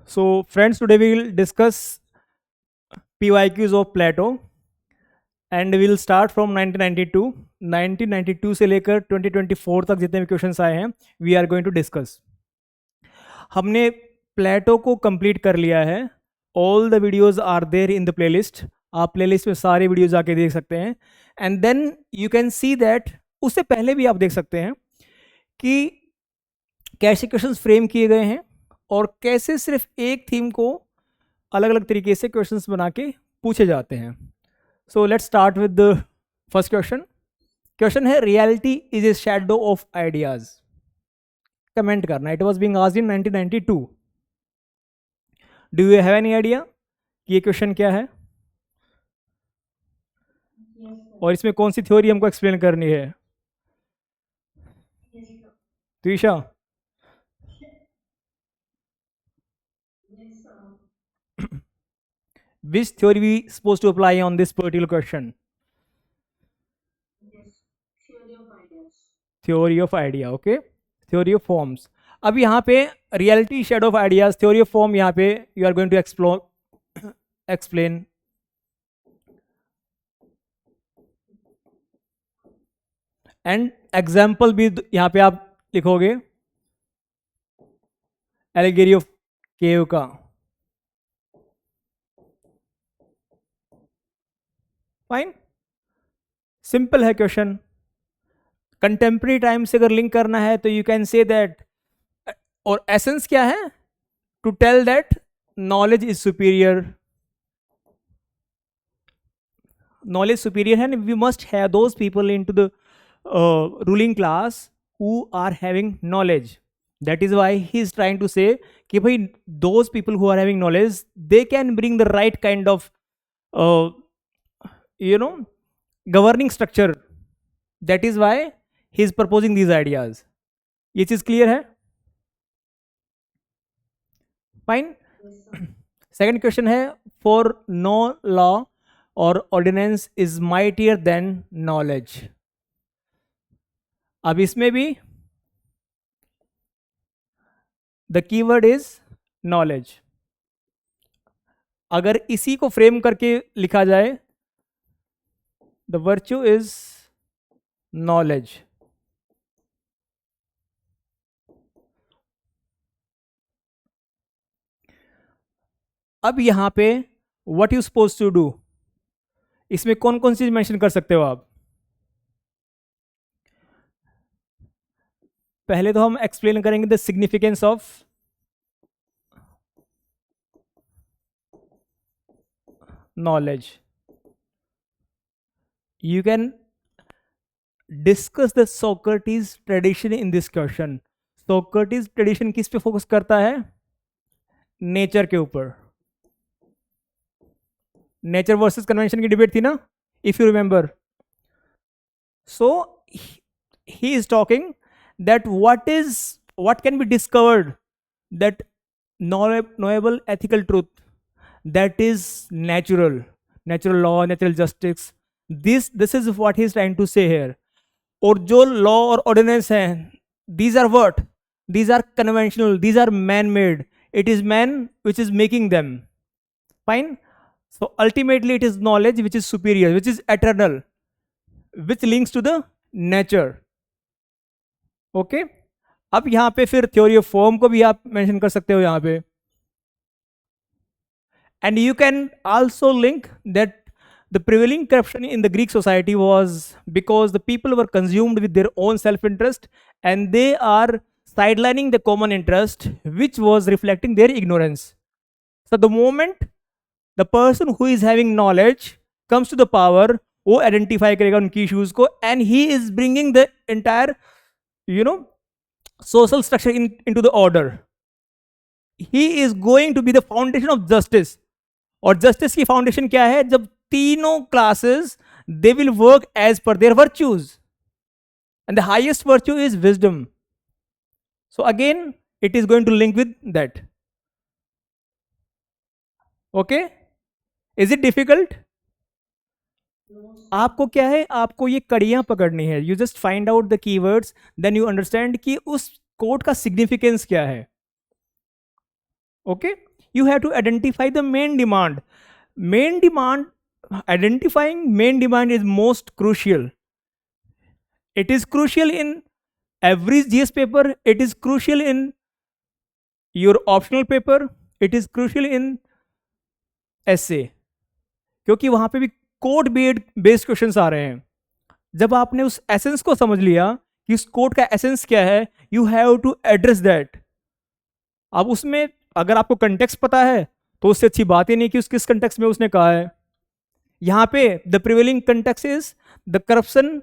So friends, today we will discuss PYQs of Plato and we will start from 1992. 1992 से लेकर 2024 तक जितने भी क्वेश्चंस आए हैं we are going to discuss. हमने प्लेटो को कंप्लीट कर लिया है. All the videos are there in the playlist. आप प्लेलिस्ट में सारे वीडियोस जाके देख सकते हैं and then you can see that उससे पहले भी आप देख सकते हैं कि कैसे क्वेश्चंस फ्रेम किए गए हैं और कैसे सिर्फ एक थीम को अलग अलग तरीके से क्वेश्चंस बना के पूछे जाते हैं. So let's start with the first question. Question है reality is a shadow of ideas. Comment करना. It was being asked in 1992. Do you have any idea कि ये क्वेश्चन क्या है और इसमें कौन सी थ्योरी हमको एक्सप्लेन करनी है? Trisha, which theory we supposed to apply on this particular question? Theory of idea. Okay, theory of forms. अब यहाँ पे reality shadow of ideas, theory of form यहाँ पे you are going to explore explain. And example भी यहाँ पे आप लिखोगे. एलिगेरी ऑफ केव का. फाइन, सिंपल है क्वेश्चन. कंटेम्प्रेरी टाइम से अगर लिंक करना है तो यू कैन से दैट. और एसेंस क्या है? To tell that knowledge is superior. Knowledge superior है. We must have those people in to the ruling class who are having knowledge. That is why he is trying to say कि भाई those people who are having knowledge they can bring the right kind of governing structure. That is why he is proposing these ideas. ये चीज clear है? Fine. Second question है for no law और ordinance is mightier than knowledge. अब इसमें भी the keyword is knowledge. अगर इसी को फ्रेम करके लिखा जाए द वर्च्यू इज नॉलेज. अब यहां पे what you suppose to do. इसमें कौन कौन सी चीज मेंशन कर सकते हो आप? पहले तो हम एक्सप्लेन करेंगे the significance of knowledge. You can discuss the Socrates tradition in this question. Socrates tradition किस पे फोकस करता है? नेचर के ऊपर. नेचर वर्सेस कन्वेंशन की डिबेट थी ना, if you remember. So he is talking that what can be discovered, that knowable ethical truth, that is natural law, natural justice. This is what he is trying to say here. और जो law और ordinance हैं, these are what? These are conventional, these are man-made. It is man which is making them. Fine. So ultimately it is knowledge which is superior, which is eternal, which links to the nature. Okay. अब यहां पे फिर theory of form को भी आप mention कर सकते हो यहां पे. And you can also link that the prevailing corruption in the Greek society was because the people were consumed with their own self interest and they are sidelining the common interest which was reflecting their ignorance. So the moment the person who is having knowledge comes to the power, वो identify करेगा उनकी issues को and he is bringing the entire social structure into the order. He is going to be the foundation of justice. और justice की foundation क्या है? जब तीनों classes they will work as per their virtues and the highest virtue is wisdom. So again it is going to link with that. Okay, is it difficult? आपको क्या है? आपको ये कड़ियां पकड़नी है. You just find out the keywords, then you understand कि उस कोड का सिग्निफिकेंस क्या है. Okay, You have to identify the main demand. Identifying main demand is most crucial. It is crucial in every GS paper. It is crucial in your optional paper. It is crucial in essay, क्योंकि वहां पे भी code based questions आ रहे हैं. जब आपने उस essence को समझ लिया कि उस कोड का एसेंस क्या है, you have to address that. अब उसमें अगर आपको कंटेक्स्ट पता है तो उससे अच्छी बात ही नहीं कि उस किस कंटेक्स्ट में उसने कहा है. यहां पे the prevailing context is the corruption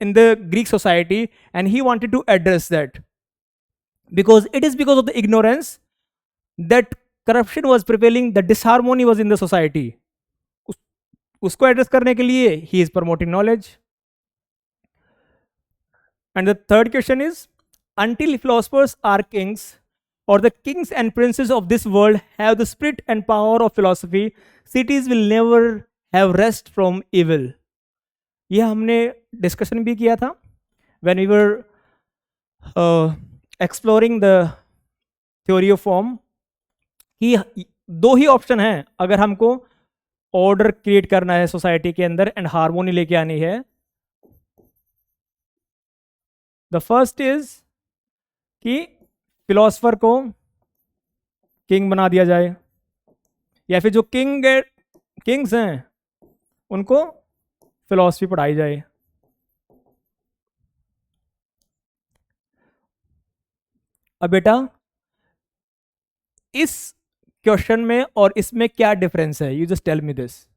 in the Greek society, and he wanted to address that, because it is because of the ignorance that corruption was prevailing, the disharmony was in the society. उसको address करने के लिए he is promoting knowledge. And the third question is, until philosophers are kings, or the kings and princes of this world have the spirit and power of philosophy, cities will never have rest from evil. ये हमने discussion भी किया था when we were exploring the theory of form, कि दो ही option हैं अगर हमको ऑर्डर क्रिएट करना है सोसाइटी के अंदर एंड हार्मोनी लेके आनी है. द फर्स्ट इज कि फिलोसफर को किंग बना दिया जाए, या फिर जो किंग्स हैं उनको फिलॉसफी पढ़ाई जाए. अब बेटा इस क्वेश्चन में और इसमें क्या डिफरेंस है? You just tell me this.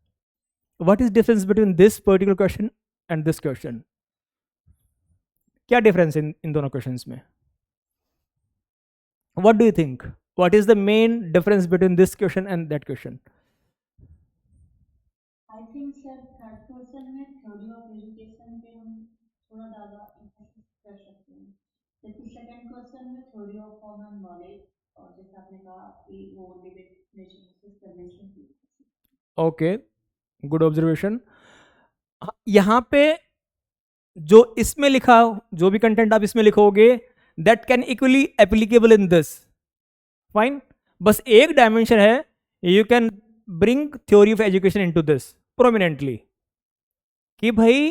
What is difference between this particular question and this question? क्या डिफरेंस इन दोनों क्वेश्चंस में? What do you think? What is the main difference between this question and that question? I think sir third question में theory of education पे हम थोड़ा ज़्यादा emphasis कर सकते हैं, जबकि सेकंड क्वेश्चन में theory of form and knowledge, और जैसे आपने कहा कि वो डिफिनेशन की. Okay, good observation. यहां पे जो इसमें लिखा, जो भी कंटेंट आप इसमें लिखोगे, that can equally applicable in this. Fine. बस एक डायमेंशन है, you can bring theory of education into this prominently, कि भाई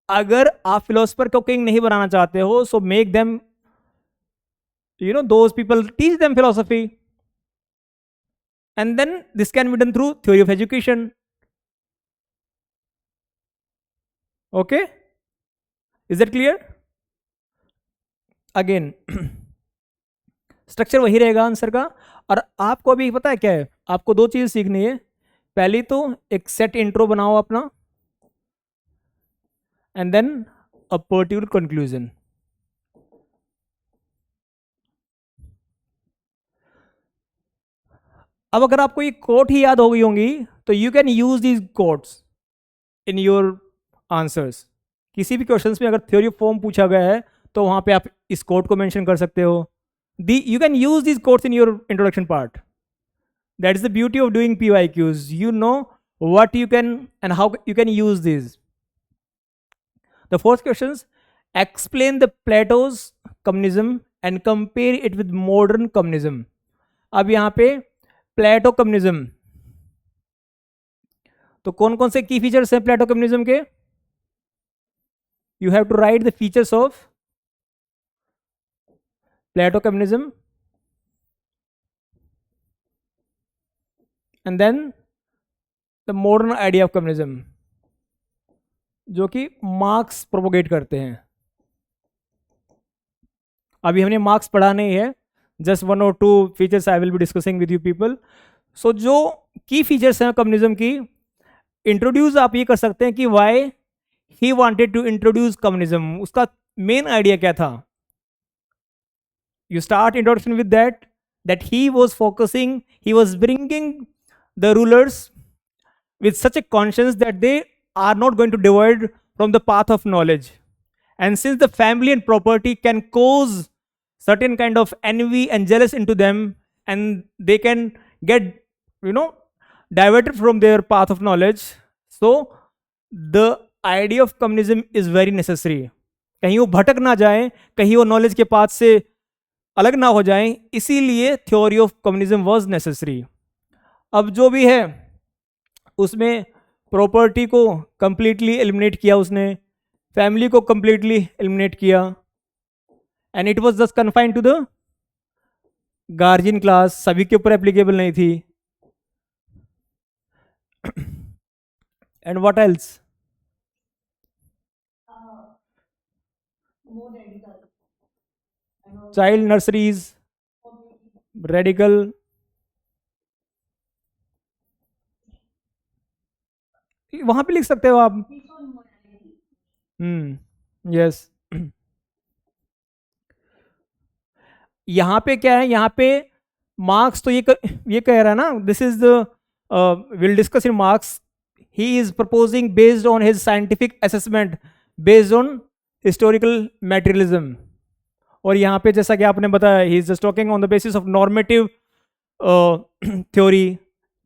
अगर आप फिलोसफर को किंग नहीं बनाना चाहते हो, so make them, you know, those people, teach them philosophy, and then this can be done through theory of education. Okay, is that clear? Again structure वही रहेगा आंसर का. और आपको अभी पता है क्या है, आपको दो चीज सीखनी है. पहली तो एक सेट इंट्रो बनाओ अपना, and then a particular conclusion. अब अगर आपको ये कोट ही याद हो गई होंगी तो you can use these quotes in your answers. किसी भी क्वेश्चंस में अगर थ्योरी ऑफ फॉर्म पूछा गया है तो वहां पे आप इस कोट को मेंशन कर सकते हो. You can use these quotes in your introduction part. That is the beauty of doing PYQs. You know what you can and how you can use these. The fourth questions, explain the Plato's communism and compare it with modern communism. अब यहाँ पे प्लेटो communism, तो कौन कौन से की features हैं Plato communism के? You have to write the features of Plato communism, and then the modern idea of communism, जो कि मार्क्स प्रोपोगेट करते हैं. अभी हमने मार्क्स पढ़ा नहीं है, just 1 or 2 features I will be discussing with you people. So जो की फीचर्स हैं कम्युनिज्म की, इंट्रोड्यूस आप ये कर सकते हैं कि why he wanted to introduce communism. उसका मेन आइडिया क्या था? You start introduction with that he was focusing, he was bringing the rulers with such a conscience that they are not going to divide from the path of knowledge. And since the family and property can cause certain kind of envy and jealous into them, and they can get, you know, diverted from their path of knowledge, so the idea of communism is very necessary. कहीं वो भटक ना जाए, कहीं वो knowledge के path से अलग ना हो जाएं, इसीलिए theory of communism was necessary. अब जो भी है उसमें प्रॉपर्टी को कंप्लीटली एलिमिनेट किया उसने, फैमिली को कंप्लीटली एलिमिनेट किया, and it was just confined to the guardian class, सभी के ऊपर एप्लीकेबल नहीं थी। And what else? more radical and also child nurseries, radical, वहां पे लिख सकते हो आप। peaceful morality. यस। यहाँ पे क्या है, यहाँ पे मार्क्स तो ये कह रहा है ना, this is the will discuss in marks, he is proposing based on his scientific assessment, based on historical materialism. और यहाँ पे जैसा कि आपने बताया, he is just talking on the basis of normative theory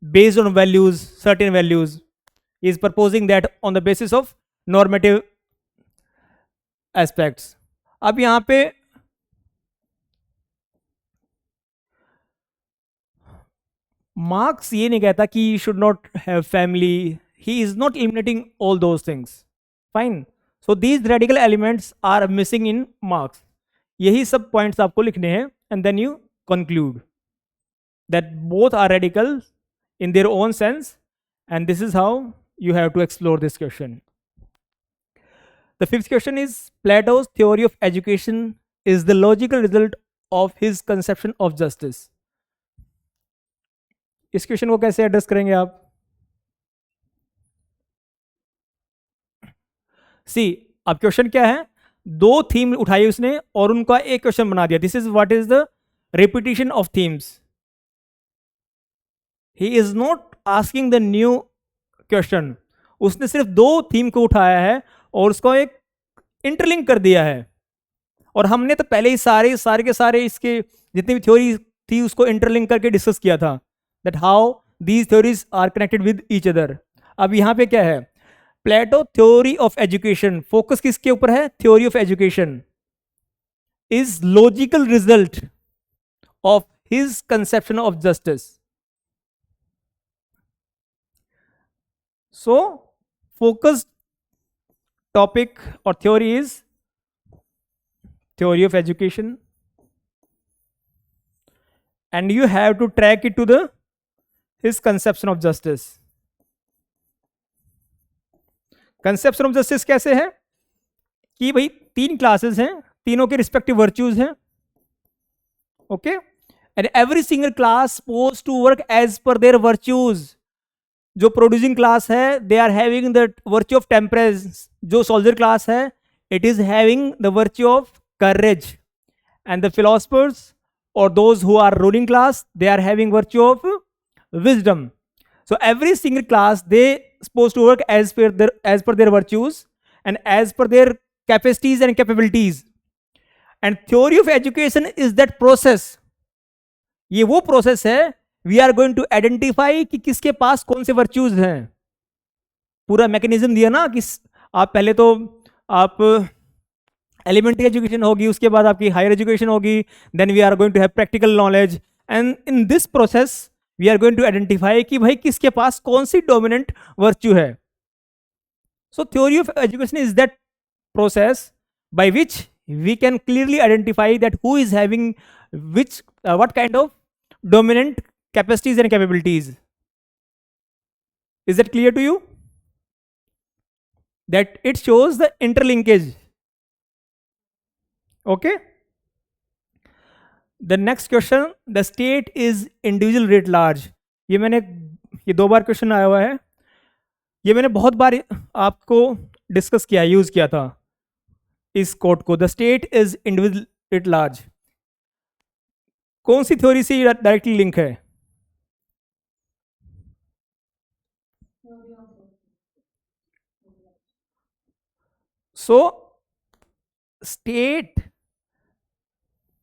based on values, certain values. He is proposing that on the basis of normative aspects. अब यहाँ पे मार्क्स ये नहीं कहता कि you should not have family. He is not eliminating all those things. Fine. So these radical elements are missing in Marx. यही सब points आपको लिखने हैं, and then you conclude that both are radical in their own sense, and this is how you have to explore this question. The fifth question is, Plato's theory of education is the logical result of his conception of justice. इस question को कैसे address करेंगे आप? सी, अब question क्या है, दो theme उठाई उसने और उनका एक क्वेश्चन बना दिया। This is what is the repetition of themes. He is not asking the new question, उसने सिर्फ दो थीम को उठाया है और उसको एक इंटरलिंक कर दिया है। और हमने तो पहले ही सारे के सारे इसके जितनी भी थ्योरी थी उसको इंटरलिंक करके डिस्कस किया था, that how these theories are connected with each other. अब यहाँ पे क्या है, Plato theory of education, focus किसके ऊपर है? Theory of education is logical result of his conception of justice. So focus topic और theory is theory of education, and you have to track it to the his conception of justice. conception of justice कैसे है कि भाई तीन classes हैं, तीनों के respective virtues हैं, okay, and every single class suppose to work as per their virtues. जो प्रोड्यूसिंग क्लास है they are having the virtue of temperance, जो सोल्जर क्लास है it is having the virtue of courage, and the philosophers or those who are ruling class, they are having virtue of wisdom. So every single class they supposed to work as per their virtues and as per their capacities and capabilities. And theory of education is that process. ये वो process है, we are going to identify कि किसके पास कौन से virtues हैं। पूरा मैकेनिज्म दिया ना कि आप पहले तो आप एलिमेंट्री एजुकेशन होगी, उसके बाद आपकी हायर एजुकेशन होगी, then we are going to have practical knowledge, and in this process we are going to identify कि भाई किसके पास कौन सी डोमिनेंट वर्च्यू है। So theory of education is that process by which we can clearly identify that who is having which what kind of dominant capacities and capabilities. Is that clear to you? That it shows the interlinkage. Okay. The next question, the state is individual writ large. ये दो बार question आया हुआ है, ये मैंने बहुत बार आपको discuss किया, यूज किया था इस कोट को, the state is individual writ large। कौन सी थ्योरी से डायरेक्टली लिंक है? सो स्टेट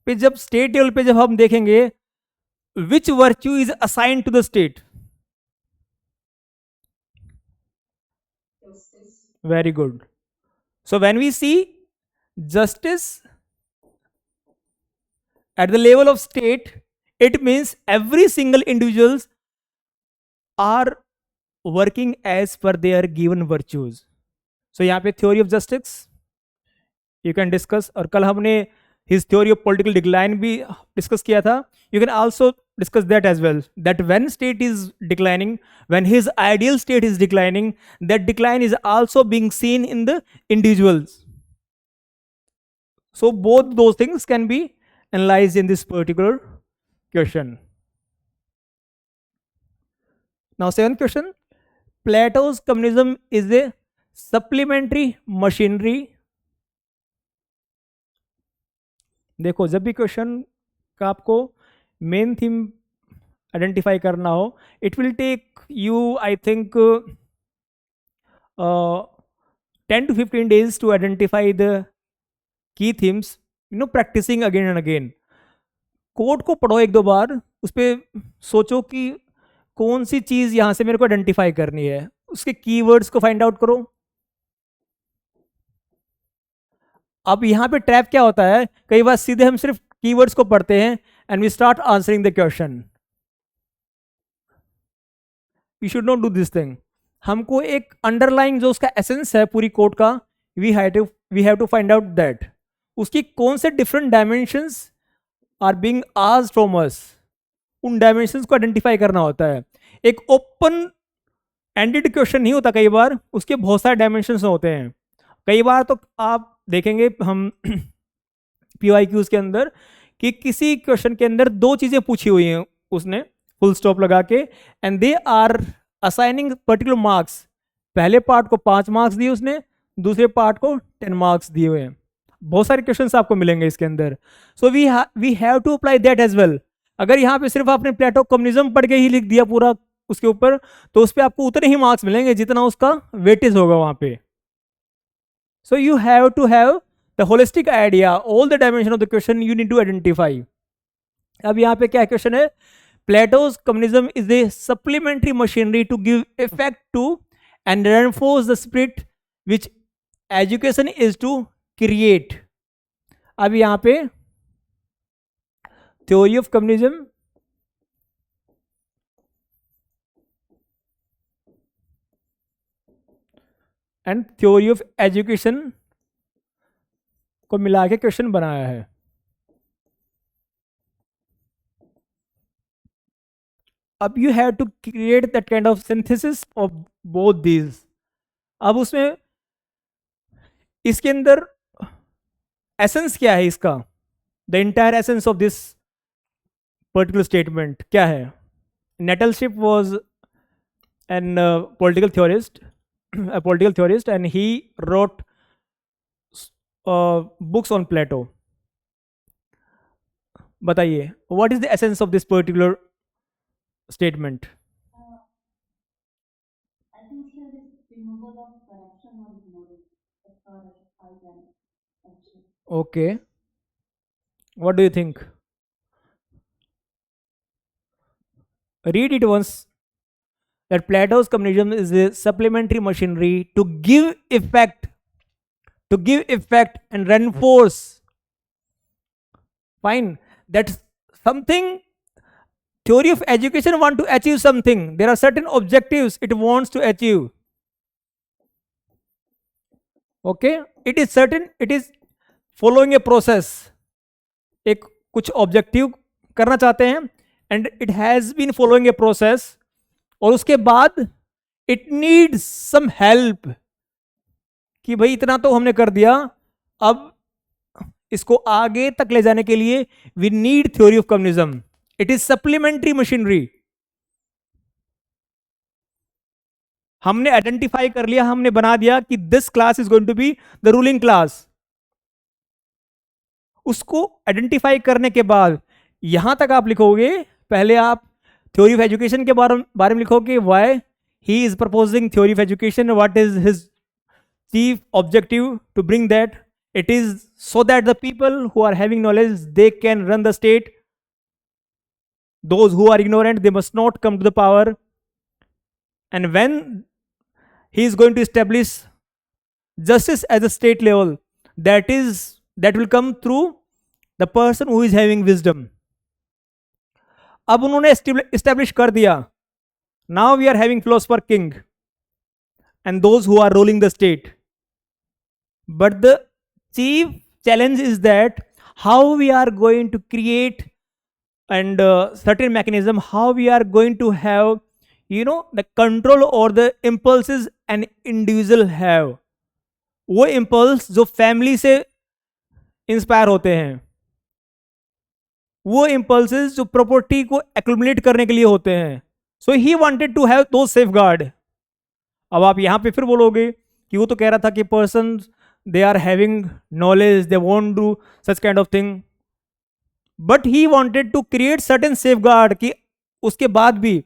पे जब स्टेट लेवल पे जब हम देखेंगे which virtue is assigned to the state? Very good. So when we see justice At the level of state, it means every single individuals are working as per their given virtues. So यहाँ पे theory of justice you can discuss, और कल हमने his theory of political decline भी discuss किया था. You can also discuss that as well, that when state is declining, when his ideal state is declining, that decline is also being seen in the individuals. So both those things can be analyzed in this particular question. Now, seventh question, Plato's communism is a supplementary machinery. देखो, जब भी question का आपको main theme identify करना हो, it will take you I think 10 to 15 days to identify the key themes, practicing again and again. Code को पढ़ो एक दो बार, उस पर सोचो कि कौन सी चीज यहां से मेरे को आइडेंटिफाई करनी है, उसके कीवर्ड्स को फाइंड आउट करो. अब यहां पे ट्रैप क्या होता है, कई बार सीधे हम सिर्फ कीवर्ड्स को पढ़ते हैं and we start answering the question. We should not do this thing. हमको एक अंडरलाइंग जो उसका एसेंस है पूरी कोड का, we have to find out that उसकी कौन से different dimensions are being asked from us. उन डायमेंशंस को आइडेंटिफाई करना होता है. एक ओपन एंडेड क्वेश्चन नहीं होता, कई बार उसके बहुत सारे डायमेंशंस होते हैं. कई बार तो आप देखेंगे हम PYQs के अंदर कि किसी क्वेश्चन के अंदर दो चीजें पूछी हुई हैं उसने फुल स्टॉप लगा के, and they are assigning particular marks. पहले पार्ट को 5 मार्क्स दिए उसने, दूसरे पार्ट को 10 मार्क्स दिए हुए हैं. बहुत सारे क्वेश्चंस आपको मिलेंगे इसके अंदर. So we have to apply that as well. अगर यहाँ पे सिर्फ आपने प्लेटो कम्युनिज्म पढ़ के ही लिख दिया पूरा उसके ऊपर, तो उस पर आपको उतने ही मार्क्स मिलेंगे जितना उसका वेटेज होगा वहां पे. So you have to have the holistic idea, all the dimension of the question you need to identify. अब यहाँ पे क्या क्वेश्चन है, Plato's communism is a supplementary machinery to give effect to and reinforce the spirit which education is to create. अब यहाँ पे theory of communism and theory of education को मिला के क्वेश्चन बनाया है. अब you have to create that kind of synthesis of both these. अब उसमें इसके अंदर एसेंस क्या है इसका, the entire essence of this particular statement क्या है. Nettleship was an political theorist, and he wrote books on Plato. बताइए, what is the essence of this particular statement? I think here is removal of corruption or ignorance as far as I can actually. Okay, what do you think? Read it once. That Plato's communism is a supplementary machinery to give effect and reinforce. Fine. That's something. Theory of education want to achieve something. There are certain objectives it wants to achieve. Okay. It is following a process. एक कुछ objective करना चाहते हैं, and it has been following a process. और उसके बाद it needs some help कि भाई इतना तो हमने कर दिया, अब इसको आगे तक ले जाने के लिए we need theory of communism. It is supplementary machinery. हमने आइडेंटिफाई कर लिया, हमने बना दिया कि this class is going to be the ruling class. उसको आइडेंटिफाई करने के बाद यहां तक आप लिखोगे, पहले आप थ्योरी ऑफ एजुकेशन के बारे में लिखोगे, why he is proposing theory of education, what is his chief objective to bring that. It is so that the people who are having knowledge they can run the state. Those who are ignorant, they must not come to the power. And when he is going to establish justice at the state level, that will come through the person who is having wisdom. अब उन्होंने establish कर दिया, now we are having philosopher king and those who are ruling the state. But the chief challenge is that how we are going to create and certain mechanism, how we are going to have, the control or the impulses an individual have. वो impulse जो family से inspire होते हैं, वो impulses जो property को accumulate करने के लिए होते हैं. So he wanted to have those safeguard. अब आप यहां पे फिर बोलोगे कि वो तो कह रहा था कि person they are having knowledge, they won't do such kind of thing, but he wanted to create certain safeguard कि उसके बाद भी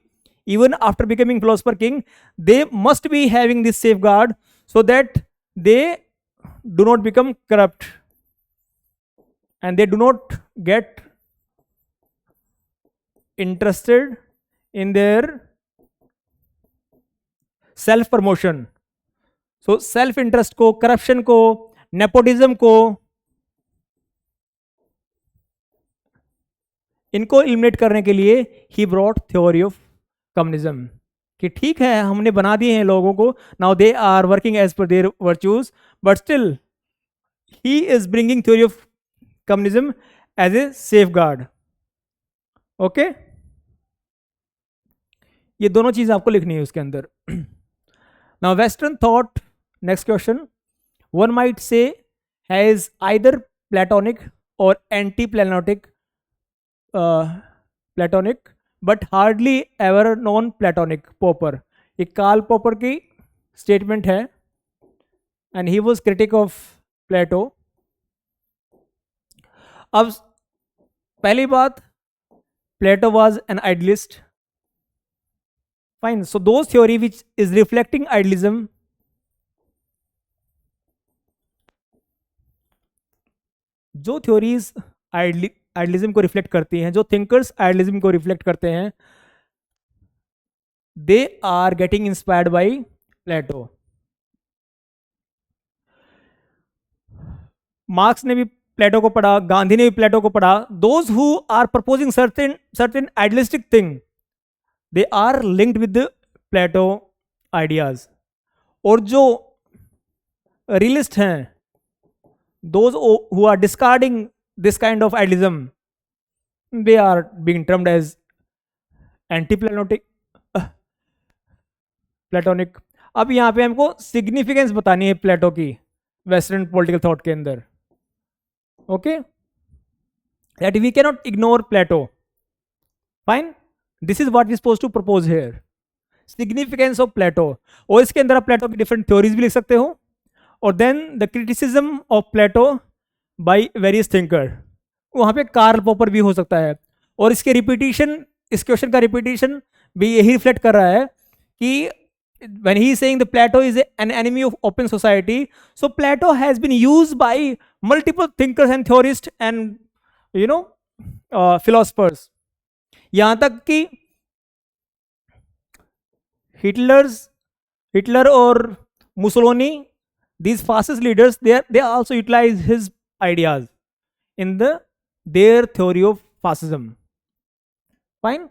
even after becoming philosopher king they must be having this safeguard so that they do not become corrupt and they do not get interested in their self promotion. So self interest को, corruption को, nepotism को, इनको eliminate करने के लिए ही brought theory of communism कि ठीक है हमने बना दिए हैं लोगों को, now they are working as per their virtues, but still he is bringing theory of communism as a safeguard. Okay, ये दोनों चीज आपको लिखनी है उसके अंदर. Now Western thought, next question, one might say has either Platonic or anti-Platonic, Platonic, but hardly ever known Platonic. Popper, ये Karl popper की स्टेटमेंट है and he was critic of Plato. अब पहली बात, Plato was an idealist. Fine. So those theory which is reflecting idealism, जो theories idealism को reflect करती हैं, जो थिंकर्स आइडियलिज्म को रिफ्लेक्ट करते हैं, they are getting inspired by Plato. Marx ने भी प्लेटो को पढ़ा, गांधी ने भी प्लेटो को पढ़ा. Those who are proposing certain idealistic thing, they are linked with the Plato ideas. और जो realist हैं, those who are discarding this kind of idealism, they are being termed as anti-Platonic. Platonic. अब यहाँ पे हमको significance बतानी है प्लेटो की वेस्टर्न पॉलिटिकल थॉट के अंदर. Okay, that we cannot ignore Plato. Fine. This is what we supposed to propose here. Significance of Plato. और इसके अंदर आप प्लेटो की डिफरेंट थ्योरीज भी लिख सकते हो, और then the criticism of Plato by various thinker. वहाँ पे कार्ल पॉपर भी हो सकता है. और इसके रिपीटिशन, इस क्वेश्चन का रिपीटिशन भी यही रिफ्लेक्ट कर रहा है कि when he is saying the Plato is an enemy of open society, so Plato has been used by multiple thinkers and theorists and philosophers. यहां तक कि हिटलर और Mussolini, these fascist leaders, they also utilize his ideas in their theory of fascism. Fine.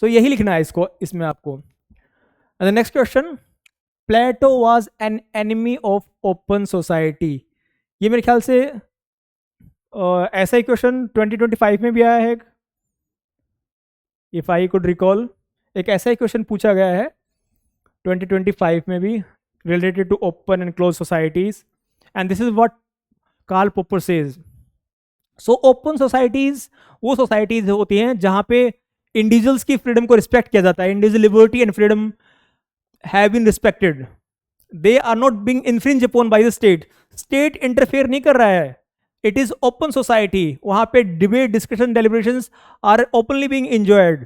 So यही लिखना है इसको, इसमें आपको. And the next question, Plato was an enemy of open society. ये मेरे ख्याल से ऐसा ही क्वेश्चन 2025 में भी आया है. इफ आई कुड रिकॉल, एक ऐसा ही क्वेश्चन पूछा गया है 2025 में भी, related to open and close societies, and this is what Karl Popper says. So open societies वो सोसाइटीज होती हैं जहां पे इंडिविजुअल्स की फ्रीडम को रिस्पेक्ट किया जाता है. Individual liberty and freedom have been respected, they are not being infringe upon by the state. State interfere नहीं कर रहा है. इट इज ओपन सोसाइटी, वहां पे debate, discussion, deliberations are openly being enjoyed.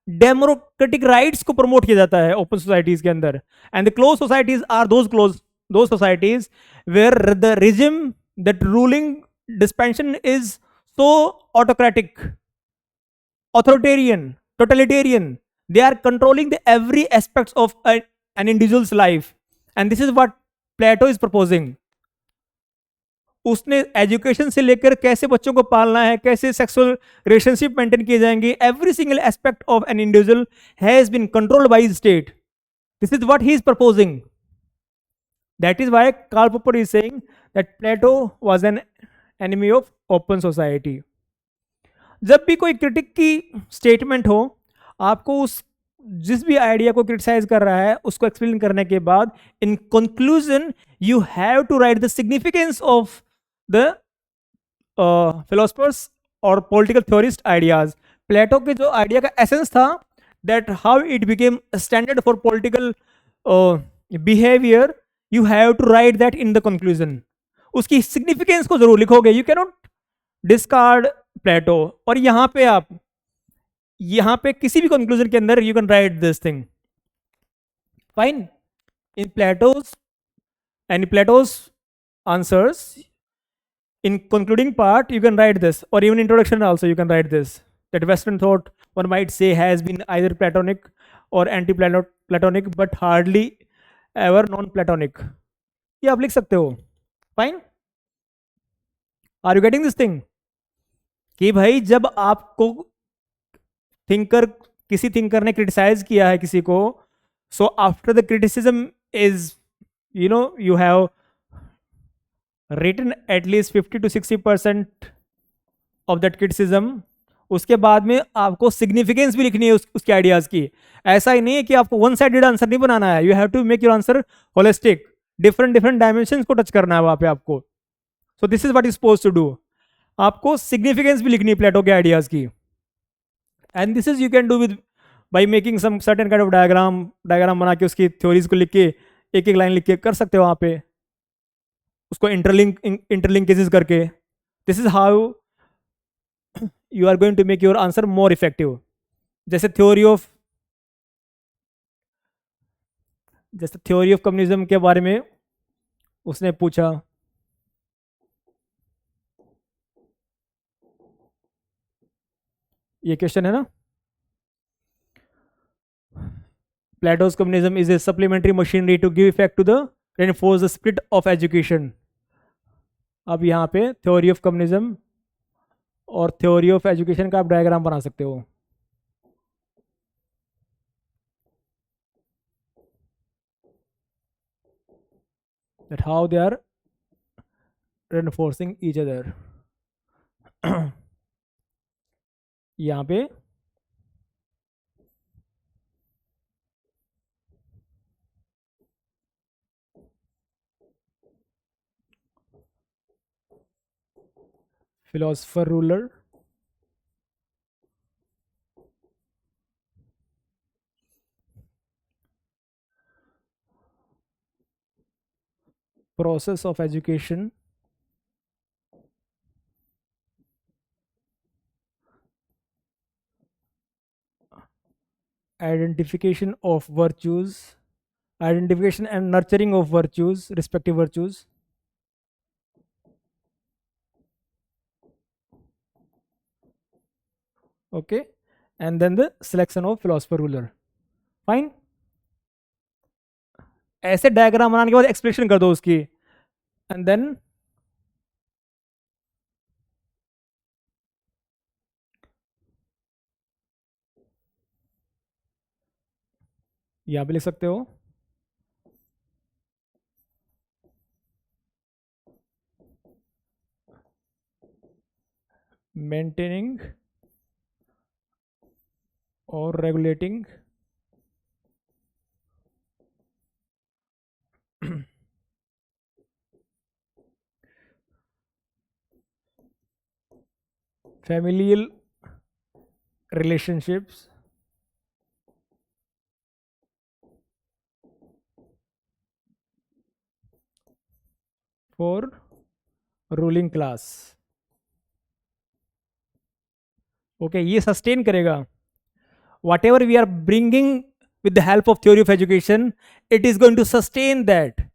Democratic rights को promote किया जाता है ओपन सोसाइटीज के अंदर. And the close societies are those societies where the regime that ruling dispensation is so autocratic, authoritarian, totalitarian. They are controlling the every aspects of an individual's life, and this is what Plato is proposing. उसने education से लेकर कैसे बच्चों को पालना है, कैसे sexual relationship maintain किए जाएंगे, every single aspect of an individual has been controlled by state. This is what he is proposing. That is why Karl Popper is saying that Plato was an enemy of open society. जब भी कोई critic की statement हो, आपको उस जिस भी idea को क्रिटिसाइज कर रहा है उसको एक्सप्लेन करने के बाद in conclusion you have to write the significance of the philosophers और पॉलिटिकल थ्योरिस्ट आइडियाज. प्लेटो के जो आइडिया का एसेंस था, that how it became standard for political behaviour, you have to write that in the conclusion. उसकी significance को जरूर लिखोगे. You can not discard Plato. और यहाँ पे किसी भी कंक्लूजन के अंदर you can write this thing. Fine. In Plato's answers, in concluding part you can write this, or even introduction also you can write this, that western thought one might say has been either platonic or anti-platonic but hardly ever non-platonic. ये आप लिख सकते हो. Fine. Are you getting this thing? कि भाई जब आपको किसी थिंकर ने क्रिटिसाइज किया है किसी को, so after the criticism is you have written at least 50 to 60% of that criticism. उसके बाद में आपको सिग्निफिकेंस भी लिखनी है उसके आइडियाज की. ऐसा ही नहीं है कि आपको वन साइडेड आंसर नहीं बनाना है. You have to make your answer holistic. Different dimensions को टच करना है वहां पे आपको. So this is what is suppose to do. आपको सिग्निफिकेंस भी लिखनी है प्लेटो के आइडियाज की. And this is you can do with by making some certain kind of diagram बना के उसकी थ्योरीज को लिख के एक लाइन लिख के कर सकते हो वहां पे, उसको इंटरलिंकेजेस करके. This is how you are going to make your answer more effective. जैसे थ्योरी ऑफ कम्युनिज्म के बारे में उसने पूछा. ये क्वेश्चन है ना. Plato's communism is a supplementary machinery to give effect to the reinforce the spirit of education. अब यहाँ पे थ्योरी ऑफ कम्युनिज्म और थ्योरी ऑफ एजुकेशन का आप डायग्राम बना सकते हो. that how they are reinforcing each other. यहाँ पे philosopher ruler, process of education, identification of virtues, identification and nurturing of virtues, respective virtues. Okay, and then the selection of philosopher ruler. Fine. ऐसे diagram बनाने के बाद explanation कर दो उसकी, and then यहां पे लिख सकते हो मेंटेनिंग और regulating familial relationships for ruling class. Okay, ये सस्टेन करेगा. Whatever we are bringing with the help of theory of education, it is going to sustain that.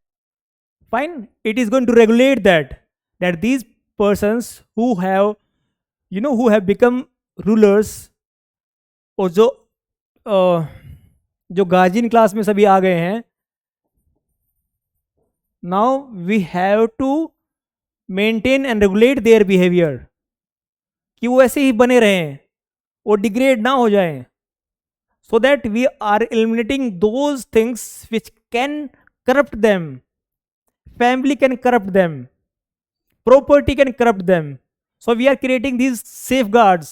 Fine. It is going to regulate that these persons who have who have become rulers, और जो guardian class में सभी आ गए हैं, now we have to maintain and regulate their behaviour, कि वो ऐसे ही बने रहें, वो डिग्रेड ना हो जाएं, so that we are eliminating those things which can corrupt them. Family can corrupt them, property can corrupt them, so we are creating these safeguards.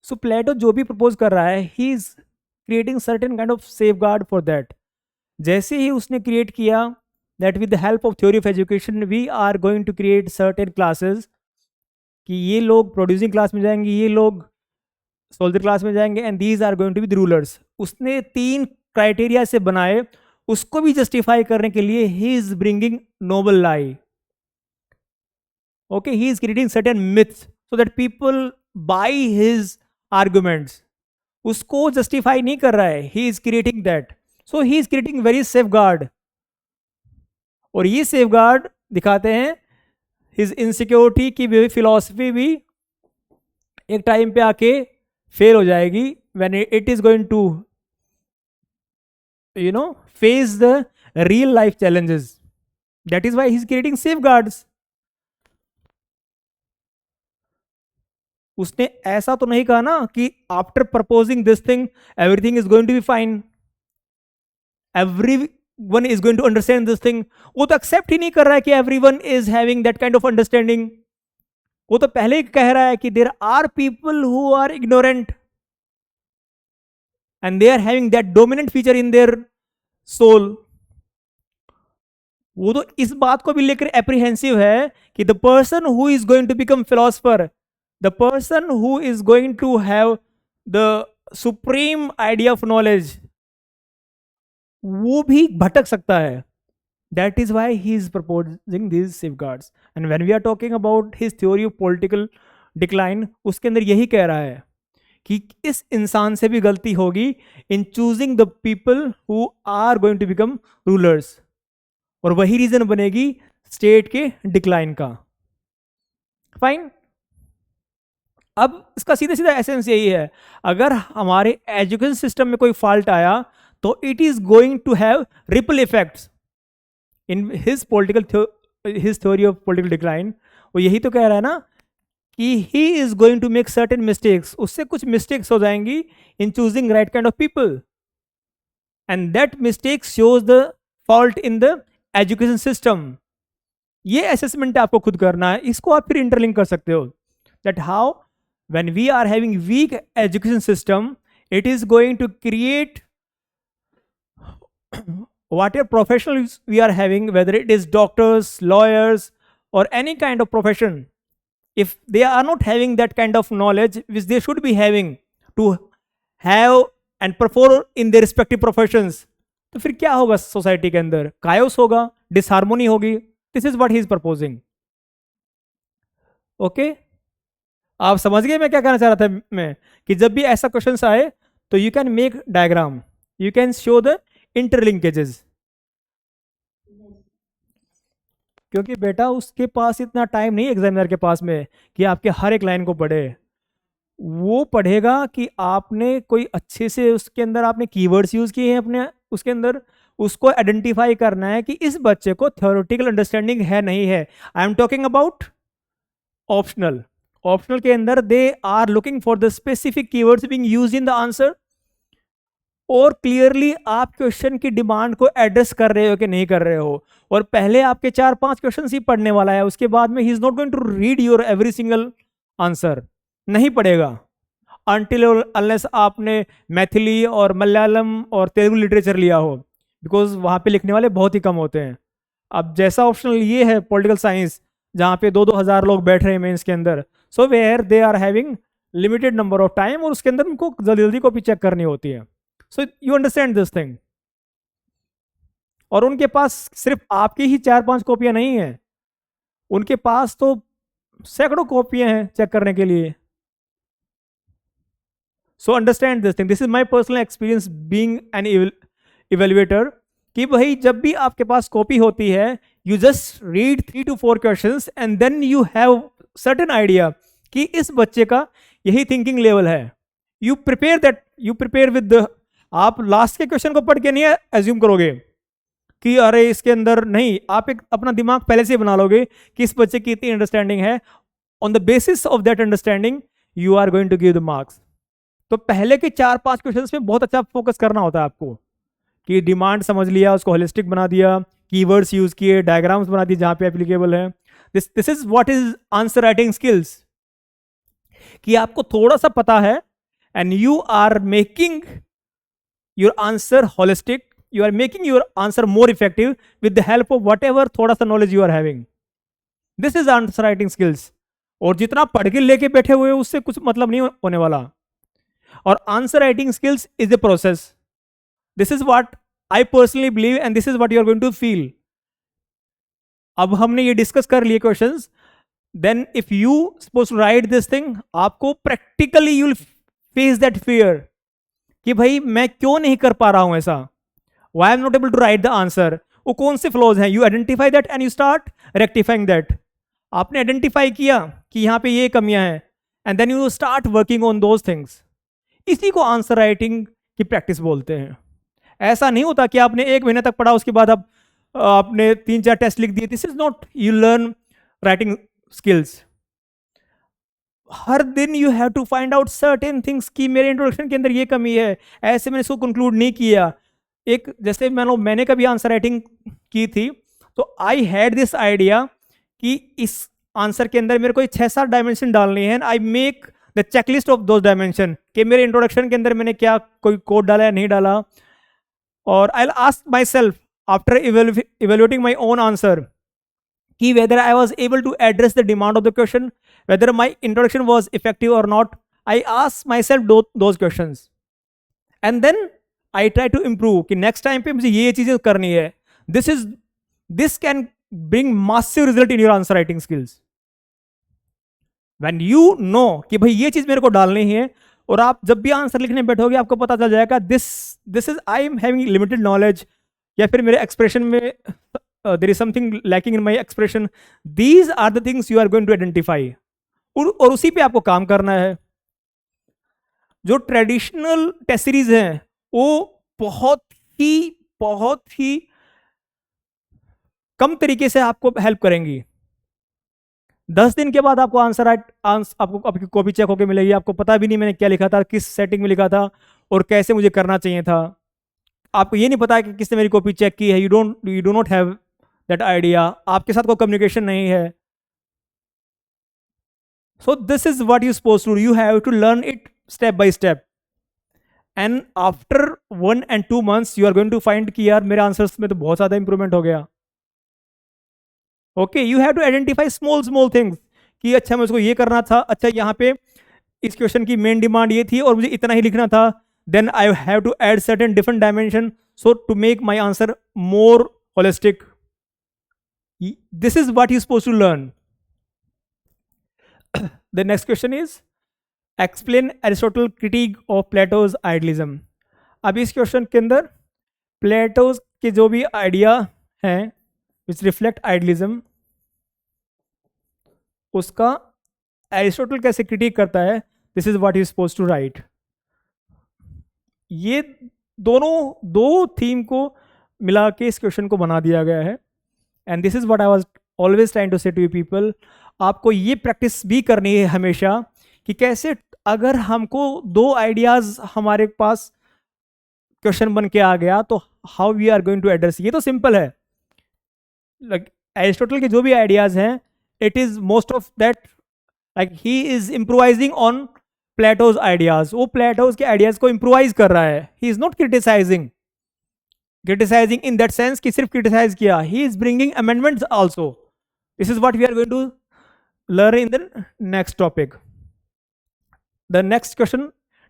So Plato जो भी प्रपोज कर रहा है, he is creating certain kind of safeguard for that. जैसे ही उसने create किया that with the help of theory of education we are going to create certain classes, कि ये लोग प्रोड्यूसिंग क्लास में जाएंगे, ये लोग सोल्जर क्लास में जाएंगे, and these are going to be the rulers. उसने 3 क्राइटेरिया से बनाए, उसको भी जस्टिफाई करने के लिए he is bringing noble lie. Okay, he is creating certain myths so that people by his arguments. उसको जस्टिफाई नहीं कर रहा है, he is creating that. So he is creating very safe guard. और ये सेफ गार्ड दिखाते हैं his insecurity की फिलॉसफी भी एक टाइम पे आके फेल हो जाएगी, when it is going to face the real life challenges. That is why he's creating safeguards. उसने ऐसा तो नहीं कहा ना कि after proposing this thing everything is going to be fine, everyone is going to understand this thing. वो तो accept ही नहीं कर रहा है कि everyone is having that kind of understanding. वो तो पहले ही कह रहा है कि there are people who are ignorant and they are having that dominant feature in their soul. वो तो इस बात को भी लेकर एप्रीहेंसिव है कि the person who is going to become philosopher, the person who is going to have the supreme idea of knowledge, वो भी भटक सकता है. That is why he is proposing these safeguards. And when we are talking about his theory of political decline, उसके अंदर यही कह रहा है कि इस इंसान से भी गलती होगी in choosing the people who are going to become rulers, और वही रीजन बनेगी स्टेट के डिक्लाइन का. फाइन. अब इसका सीधा सीधा एसेंस यही है, अगर हमारे एजुकेशन सिस्टम में कोई फॉल्ट आया तो it is going to have ripple effects. In his theory of political decline वो यही तो कह रहा है ना कि he is going to make certain mistakes. उससे कुछ मिस्टेक्स हो जाएंगी in choosing right kind of people, and that mistake shows the fault in the education system. ये असेसमेंट आपको खुद करना है. इसको आप फिर इंटरलिंक कर सकते हो that how when we are having weak education system it is going to create whatever professionals we are having, whether it is doctors, lawyers, or any kind of profession, if they are not having that kind of knowledge which they should be having to have and perform in their respective professions, तो फिर क्या होगा society के अंदर? कायोस होगा, डिसहार्मोनी होगी. This is what he is proposing. Okay, आप समझ गए मैं क्या कहना चाह रहा था? मैं कि जब भी ऐसा क्वेश्चन आए तो you can make diagram, you can show the interlinkages. क्योंकि बेटा उसके पास इतना टाइम नहीं एग्जामिनर के पास में कि आपके हर एक लाइन को पढ़े. वो पढ़ेगा कि आपने कोई अच्छे से उसके अंदर आपने कीवर्ड्स यूज किए हैं अपने उसके अंदर, उसको आइडेंटिफाई करना है कि इस बच्चे को थ्योरेटिकल अंडरस्टैंडिंग है नहीं है. I am talking about optional. Optional के अंदर they are looking for the specific keywords being used in the answer, और क्लियरली आप क्वेश्चन की डिमांड को एड्रेस कर रहे हो कि नहीं कर रहे हो. और पहले आपके 4-5 क्वेश्चन ही पढ़ने वाला है, उसके बाद में he is not going to read your every single answer. नहीं पढ़ेगा अनटिल अनलेस आपने मैथिली और मलयालम और तेलुगु लिटरेचर लिया हो, बिकॉज वहाँ पे लिखने वाले बहुत ही कम होते हैं. अब जैसा ऑप्शनल ये है पॉलिटिकल साइंस जहाँ पे 2-2 हज़ार लोग बैठ रहे हैं मेंस के अंदर, so where they are having limited number of time, और उसके अंदर उनको जल्दी जल्दी कॉपी चेक करनी होती है. So you understand this thing. और उनके पास सिर्फ आपकी ही 4-5 कॉपियां नहीं है, उनके पास तो सैकड़ों कॉपियां हैं चेक करने के लिए. So understand this thing. This is my personal experience being an evaluator, कि भाई जब भी आपके पास कॉपी होती है you just read 3 to 4 questions and then you have certain idea कि इस बच्चे का यही थिंकिंग लेवल है, यू प्रिपेयर विद आप लास्ट के क्वेश्चन को पढ़ के नहीं एज्यूम करोगे कि अरे इसके अंदर नहीं, आप एक अपना दिमाग पहले से बना लोगे कि इस बच्चे की इतनी अंडरस्टैंडिंग है, on the basis of that understanding you are going to give the marks. तो पहले के 4-5 क्वेश्चंस पे बहुत अच्छा फोकस करना होता है आपको, कि डिमांड समझ लिया, उसको होलिस्टिक बना दिया, कीवर्ड्स यूज किए, डायग्राम्स बना दिए जहां पे एप्लीकेबल है। This is what is answer writing skills, कि आपको थोड़ा सा पता है and you are making your answer holistic, you are making your answer more effective with the help of whatever थोड़ा सा knowledge you are having. This is answer writing skills. और जितना पढ़ के लेके बैठे हुए उससे कुछ मतलब नहीं होने वाला। और answer writing skills is a process. This is what I personally believe and this is what you are going to feel. अब हमने ये डिस्कस कर लिए questions, then if you suppose to write this thing, आपको practically you will face that fear कि भाई मैं क्यों नहीं कर पा रहा हूं ऐसा, why I'm not able to write the answer. वो कौन से फ्लॉज हैं, you identify that and you start rectifying that. आपने आइडेंटिफाई किया कि यहाँ पे ये कमियां हैं and then you start working on those things. इसी को आंसर राइटिंग की प्रैक्टिस बोलते हैं. ऐसा नहीं होता कि आपने 1 महीने तक पढ़ा उसके बाद आप आपने 3-4 टेस्ट लिख दिए. This is not you learn writing skills. हर दिन you have to find out certain things कि मेरे इंट्रोडक्शन के अंदर ये कमी है, ऐसे मैंने इसको कंक्लूड नहीं किया. एक जैसे मैंने कभी आंसर राइटिंग की थी तो आई हैड दिस आइडिया कि इस आंसर के अंदर मेरे को 6-7 डायमेंशन डालनी है. I make the checklist of those dimension कि मेरे इंट्रोडक्शन के अंदर मैंने क्या कोई कोड डाला या नहीं डाला. और I will ask my self after evaluating my own answer कि whether I was able to address the demand of the question, whether my introduction was effective और not. I ask my self those question and then I try to improve कि next time पे मुझे ये चीजें करनी है. This can bring massive result in your answer writing skills. When you know कि भाई ये चीज मेरे को डालनी है, और आप जब भी आंसर लिखने बैठोगे आपको पता चल जाएगा this is I am having limited knowledge, या फिर मेरे एक्सप्रेशन में there is something lacking in my expression. These are the things you are going to identify और उसी पे आपको काम करना है. जो ट्रेडिशनल टेस्ट सीरीज हैं वो बहुत ही कम तरीके से आपको हेल्प करेंगी. 10 दिन के बाद आपको आपको आपकी कॉपी चेक होकर मिलेगी. आपको पता भी नहीं मैंने क्या लिखा था, किस सेटिंग में लिखा था और कैसे मुझे करना चाहिए था. आपको ये नहीं पता कि किसने मेरी कॉपी चेक की है. You do not have that idea. आपके साथ कोई कम्युनिकेशन नहीं है. So this is what you suppose to do. You have to learn it step by step. And after 1 and 2 months you are going to find कि यार मेरे answers में तो बहुत ज़्यादा इंप्रूवमेंट हो गया. Okay, you have to identify small things कि अच्छा मैं उसको ये करना था, अच्छा यहाँ पे इस क्वेश्चन की मेन डिमांड ये थी और मुझे इतना ही लिखना था. Then I have to add certain different dimension so to make my answer more holistic. This is what you suppose to learn. The next question is explain Aristotle critique of Plato's idealism. अब इस question के अंदर Plato's के जो भी idea हैं which reflect idealism, उसका Aristotle कैसे क्रिटिक करता है, this is what you suppose to write. ये दो थीम को मिला के इस क्वेश्चन को बना दिया गया है. And this is what I was always trying to say to you people. आपको ये प्रैक्टिस भी करनी है हमेशा कि कैसे अगर हमको 2 आइडियाज हमारे पास क्वेश्चन बन के आ गया तो how we are going to address. ये तो सिंपल है. एरिस्टोटल के जो भी आइडियाज हैं, it is most of that like he is improvising on Plato's ideas. वो प्लेटोज के आइडियाज को इम्प्रोवाइज कर रहा है. He is not criticising in that sense कि सिर्फ क्रिटिसाइज किया. He is bringing amendments also. This is what we are going to learn in the next topic. The next question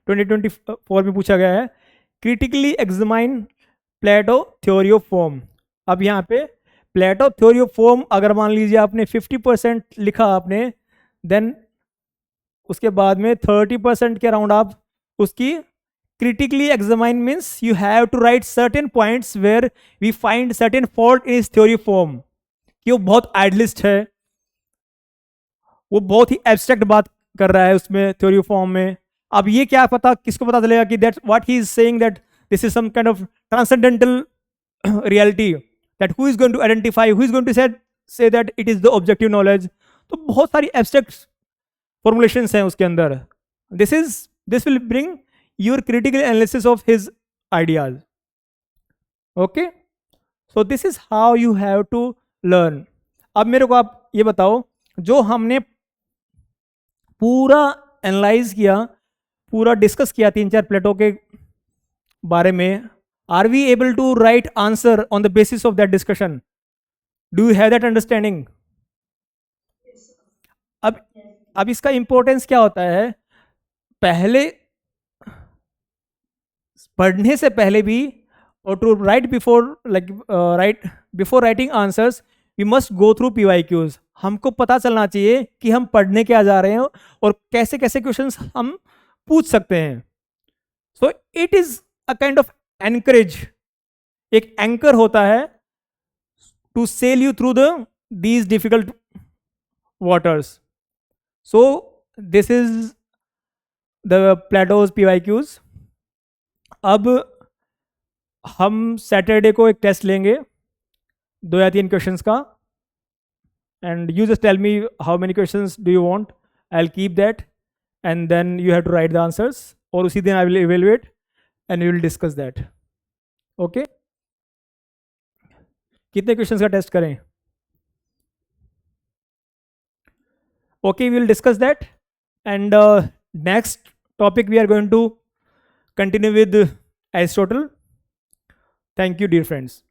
2024 में पूछा गया है, critically examine Plato theory of form. अब यहाँ पे प्लेटो थ्योरी ऑफ फॉर्म अगर मान लीजिए आपने 50% लिखा आपने, देन उसके बाद में 30% के अराउंड आप उसकी critically examine means you have to write certain points where we find certain fault in इस थ्योरी फॉर्म. कि वो बहुत आइडियलिस्ट है, वो बहुत ही एब्स्ट्रैक्ट बात कर रहा है उसमें थ्योरी फॉर्म में. अब ये क्या पता, किसको पता चलेगा कि that what he is saying, that this is some kind of transcendental reality, that who is going to identify, who is going to say that it is the objective knowledge. तो बहुत सारी एब्स्ट्रैक्ट फॉर्मुलेशंस हैं उसके अंदर. This will bring your critical analysis of his ideas. Okay, so this is how you have to learn. अब मेरे को आप ये बताओ, जो हमने पूरा एनालाइज किया, पूरा डिस्कस किया 3-4 प्लेटों के बारे में, are we able to write answer on the basis of that discussion? Do you have that understanding? अब इसका इंपॉर्टेंस क्या होता है, पहले पढ़ने से पहले भी, और to write before writing answers we must go through PYQs. हमको पता चलना चाहिए कि हम पढ़ने क्या जा रहे हैं और कैसे कैसे क्वेश्चंस हम पूछ सकते हैं. So it is a kind of encourage, एक एंकर होता है to sail you through these difficult waters. So this is the Plato's PYQs. अब हम सैटरडे को एक टेस्ट लेंगे 2 या 3 क्वेश्चंस का, and you just tell me how many questions do you want, I will keep that and then you have to write the answers, और उसी दिन I will evaluate and we will discuss that. Okay, कितने questions का test करें? Okay, we will discuss that. And next topic we are going to continue with Aristotle. Thank you, dear friends.